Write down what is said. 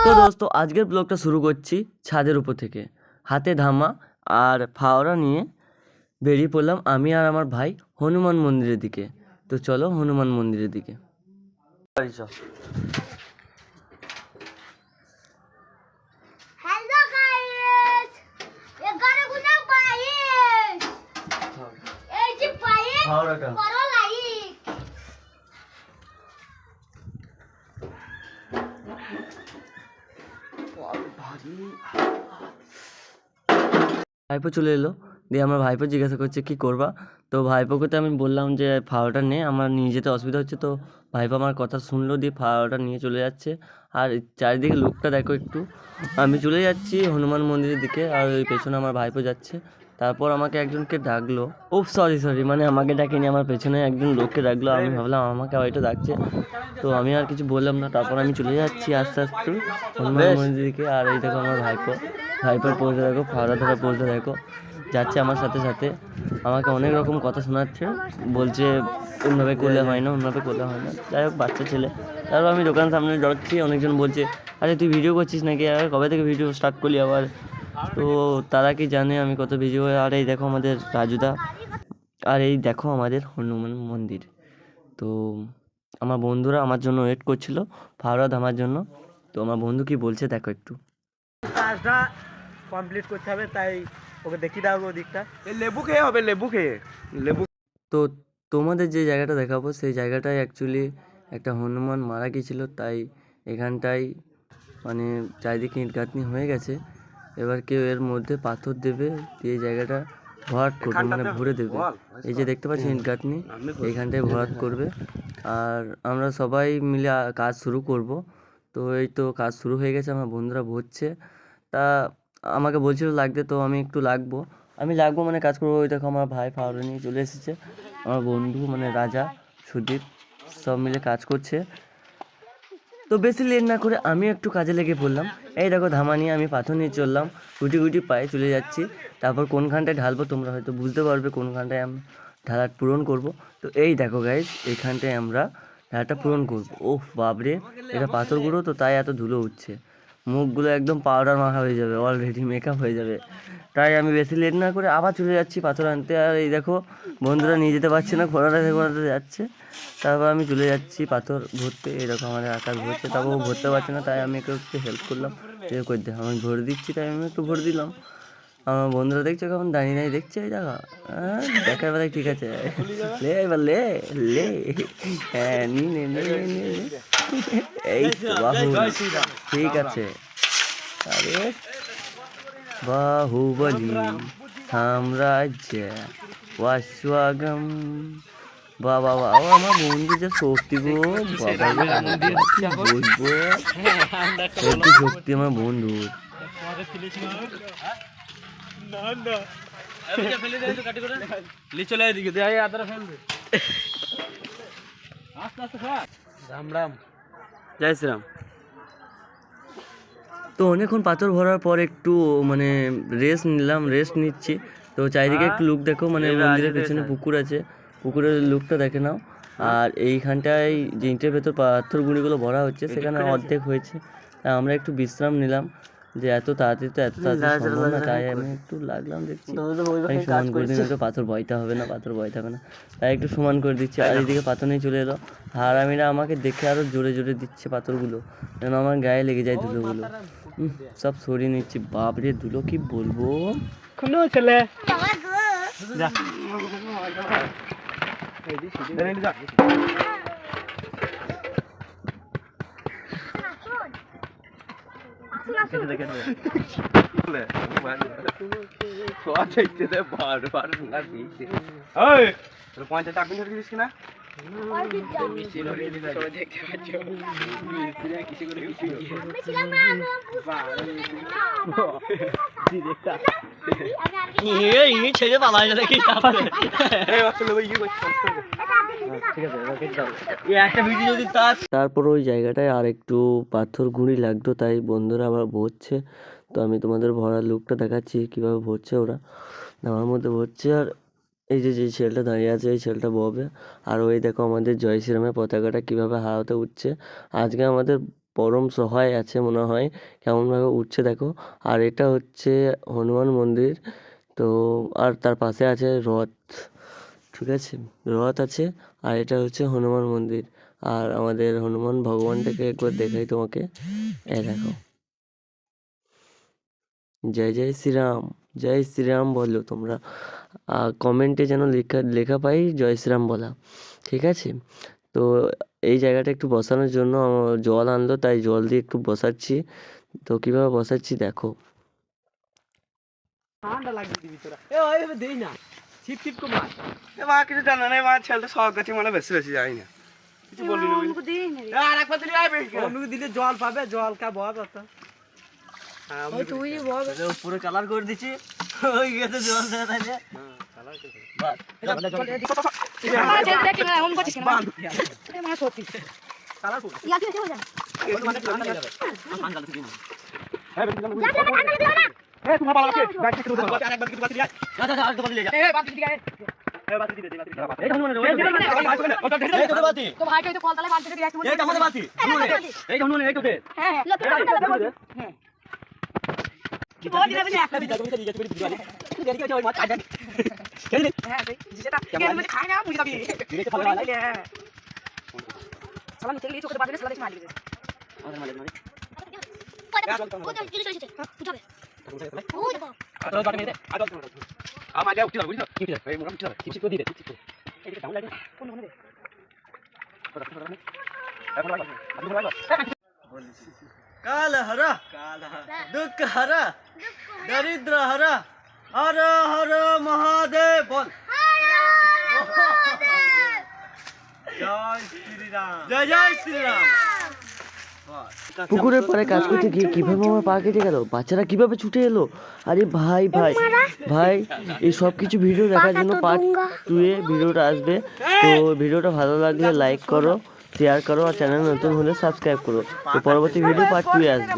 তো দোস্ত আজকের ব্লগটা শুরু করছি ছাদের উপর থেকে। হাতে ধামা আর ফাওড়া নিয়ে বেরিয়ে পড়লাম আমি আর আমার ভাই হনুমান মন্দিরের দিকে। তো চলো হনুমান মন্দিরের দিকে। হ্যালো গাইস, এগারো গুনা পায়েস, এই যে পায়েস ফাওড়াটা করো লাইক। ভাইপো চলে এলো, দিয়ে আমার ভাইপো জিজ্ঞাসা করছে কি করবা। তো ভাইপোকে তো আমি বললাম যে ফাওড়াটা নে, আমার নিয়ে যেতে অসুবিধা হচ্ছে। তো ভাইপো আমার কথা শুনলো, দিয়ে ফাওড়াটা নিয়ে চলে যাচ্ছে। আর চারিদিকে লোকটা দেখো একটু। আমি চলে যাচ্ছি হনুমান মন্দিরের দিকে, আর ওই পেছনে আমার ভাইপো যাচ্ছে। তারপর আমাকে একজনকে ডাকলো, ও সরি মানে আমাকে ডাকেনি, আমার পেছনে একজন লোককে ডাকলো। আমি ভাবলাম আমাকে হয়তো ডাকছে, তো আমি আর কিছু বললাম না। তারপর আমি চলে যাচ্ছি আস্তে আস্তে হনুমান মন্দিরের দিকে। আর এই দেখো আমার ভাইপোর পোজটা দেখো, ফাওড়া ধরা পোজটা দেখো, যাচ্ছে আমার সাথে সাথে। আমাকে অনেক রকম কথা শোনাচ্ছে, বলছে অন্যভাবে করলে হয় না, অন্যভাবে করলে হয় না। যাই হোক বাচ্চা ছেলে। তারপর আমি দোকানের সামনে যাচ্ছি, অনেকজন বলছে আরে তুই ভিডিও করছিস নাকি, আর কবে থেকে ভিডিও স্টার্ট করলি আবার। তো তারা কি জানে আমি কত ভিডিও। আর এই দেখো আমাদের রাজুদা, আর এই দেখো আমাদের হনুমান মন্দির। তো আমার বন্ধুরা আমার জন্য ওয়েট করছিল ফাওড়া ধামার জন্য। তো আমার বন্ধু কি বলছে দেখো একটু। কাজটা কমপ্লিট করতে হবে, তাই ওকে দেখিয়ে দাও ওদিকটা। লেবু খেয়ে হবে, লেবু খেয়ে লেবু। তো তোমাদের যে জায়গাটা দেখাবো সেই জায়গাটায় অ্যাকচুয়ালি একটা হনুমান মারা গিয়েছিল, তাই এখানটায় মানে চারিদিকে ইট গাঁথনি হয়ে গেছে। এবার কেউ এর মধ্যে পাথর দেবে, দিয়ে এই জায়গাটা ভরাট করবে, মানে ভরে দেবে। এই যে দেখতে পাচ্ছি ইট গাঁথনি, এইখানটায় ভরাট করবে। আর আমরা সবাই মিলে কাজ শুরু করব। তো এই তো কাজ শুরু হয়ে গেছে, আমার বন্ধুরা ভরছে। তা আমাকে বলছিল লাগতে, তো আমি একটু লাগবো। আমি লাগবো মানে কাজ করবো। ওই দেখো আমার ভাই ফাওড়া নিয়ে চলে এসেছে, আমার বন্ধু মানে রাজা, সুদীপ, সব মিলে কাজ করছে। তো বেশি লেট না করে আমি একটু কাজে লেগে পড়লাম। এই দেখো ধামা নিয়ে আমি পাথর নিয়ে চললাম, গুটি গুটি পায়ে চলে যাচ্ছি। তারপর কোনখানটায় ঢালবো তোমরা হয়তো বুঝতে পারবে, কোনখানটায় আমি ঢালাট পূরণ করব। তো এই দেখো গাইজ, এইখানটায় আমরা ঢালাটা পূরণ করবো। ওহ বাবরে, এটা পাথরগুলো তো তাই এত ধুলো উঠছে। মুখগুলো একদম পাউডার মাখা হয়ে যাবে, অলরেডি মেকআপ হয়ে যাবে। তাই আমি বেশি লেট না করে আবার চলে যাচ্ছি পাথর আনতে। আর এই দেখো বন্ধুরা নিয়ে যেতে পারছে না, ঘোরাতে যাচ্ছে। তারপর আমি চলে যাচ্ছি পাথর ভরতে। এরকম আমাদের আকাশ ভরছে, তারপর ও ভরতে পারছে না, তাই আমি একটু হেল্প করলাম। যে করে দে, আমি ভরে দিচ্ছি, তাই আমি একটু ভরে দিলাম। আমার বন্ধুরা দেখছো কেমন দাঁড়িয়ে দাঁড়িয়ে দেখছে এই জায়গা। হ্যাঁ দেখার বেলায় ঠিক আছে, লে এবার লে লে, হ্যাঁ নি নে নে নে নে নে। এই তো বাহু, ঠিক আছে। আরে বাহুবলী সাম্রাজ্য ওয়াস্বাগম। বাবা বাবা, আমার বন্ধু যে শক্তি গো, বাবা বলবো একটু শক্তি আমার বন্ধু। রাম রাম। জয় শ্রীরাম। তো অনেকক্ষণ পাথর ভরার পর একটু মানে রেস্ট নিচ্ছি। তো চারিদিকে একটু লুক দেখো, মানে মন্দিরের পেছনে পুকুর আছে, পুকুরের লুকটা দেখে নাও। আর এইখানটায় যে ইটের ভেতর পাথর গুঁড়িগুলো ভরা হচ্ছে, সেখানে অর্ধেক হয়েছে। তাই আমরা একটু বিশ্রাম নিলাম, যে এত তাড়াতাড়ি সম্ভব না। তাই আমি একটু লাগলাম, দেখছি আমি সমান করে দিন, হয়তো পাথর বইতে হবে না, তাই একটু সমান করে দিচ্ছি। আর এইদিকে পাথর নিয়ে চলে এলো হারামিরা, আমাকে দেখে আরো জোরে জোরে দিচ্ছে পাথরগুলো, যেন আমার গায়ে লেগে যায় ধুলোগুলো। সব সরিয়ে নিচ্ছি, বাপরে ধুলো কি বলবো। কোনো ছেলে বাবা গো, যা আসুন দেখে বারবার পঞ্চায়েত চাকরি ধরে দিস কিনা আমি ছিলাম না, ছেড়ে পালাই না দেখি। তারপর ওই জায়গাটায় আর একটু পাথর গুঁড়ি লাগতো, তাই বন্ধুরা আবার ভরছে। তো আমি তোমাদের ভরার লুকটা দেখাচ্ছি কিভাবে ভরছে ওরা। আমার মধ্যে ভরছে, আর এই যে ছেলেটা দাঁড়িয়ে আছে এই ছেলেটা ববে। আর ওই দেখো আমাদের জয় শ্রীরামের পতাকাটা কীভাবে হাওয়াতে উঠছে। আজকে আমাদের পরম সহায় আছে মনে হয়, কেমনভাবে উঠছে দেখো। আর এটা হচ্ছে হনুমান মন্দির। তো আর তার পাশে আছে রথ, ঠিক আছে, রথ আছে। আর এটা হচ্ছে হনুমান মন্দির। আর আমাদের হনুমান ভগবানটাকে একবার দেখাই তোমাকে, দেখো, জয় জয় শ্রীরাম, জয় শ্রীরাম বলো তোমরা, কমেন্টে যেন লেখা লেখা পাই জয় শ্রীরাম বলা, ঠিক আছে। তো এই জায়গাটা একটু বসানোর জন্য জল আনলো, তাই জল দিয়ে একটু বসাচ্ছি। তো কীভাবে বসাচ্ছি দেখো। ঠান্ডা লাগিয়ে দিবি তোরা। ওই দেই না, ছিপ ছিপ কো মাছ। এ মা কিছু জানা নাই, মা ছেলেটা শখ গেছে মানে বেশি বেশি যাই না, কিছু বললি না বুঝলি? আমাকে দিই না রে। আর একবার দিলে আইবে অনুকে দিলে জল পাবে, জল কা বড় কথা। ওই তুই বল। পুরো কালার করে দিচ্ছি, ওই গেছে জল দেয় তাইলে। আমার ছেলে দেখি না এমন করছিস কেন? এই মাছ সত্যি। কালার কো। ইয়া কি হয়ে যায়? মানে ঠান্ডা লাগে যাবে। হ্যাঁ বেশি যা যা কান্না দিও না। এ তোমার বাবা আছে গাড়ি থেকে উঠে আর একবার কিছু বাতি যা আর তো বাতি ले जा এ বাতি দিকে আয়। এ বাতি দিতে দে বাতি এই হনুমান এই তো বাতি তো ভাই কই তো কল তালে বাতি দিকে একটু। এই তো আমাদের বাতি এই হনুমান এই তো দে হ্যাঁ হ্যাঁ লোক হ্যাঁ কি বল দিলে না একটা দিতে তুমি দিতে তুমি দিতে তুই দেরি করে ওই মাছ কাট খেলে দে হ্যাঁ সেই যেটা কে মুঝে খায় না মুঝে কবি দিতে ভালো লাগে হ্যাঁ সালাম নিতে গিয়ে চোখে বাজলে সালাম মার দিবে আমাদের মালিক মানে কোথায় কি চলেছে বুঝাবে তো বাটি মেরে আদল আমার যা উঠতে বুঝছো কি এই মোরা উঠতে কিছু করে দিবে কিছু এই যে ডাউন লাগে কোন কোন কাল হর, দুঃখ হর, দরিদ্র হর, হর হর মহাদেব বল। জয় শ্রীরাম জয় জয় শ্রীরাম। পুকুরের পরে কাজ করতে গিয়ে কিভাবে আমার পা কেটে গেল, বাচ্চারা কিভাবে ছুটে এলো। আরে ভাই ভাই ভাই, এই সব কিছু ভিডিও দেখার জন্য পার্ট 2 এ ভিডিওটা আসবে। তো ভিডিওটা ভালো লাগলে লাইক করো, শেয়ার করো, আর চ্যানেল নতুন হলে সাবস্ক্রাইব করো। তো পরবর্তী ভিডিও পার্ট 2 এ আসবে।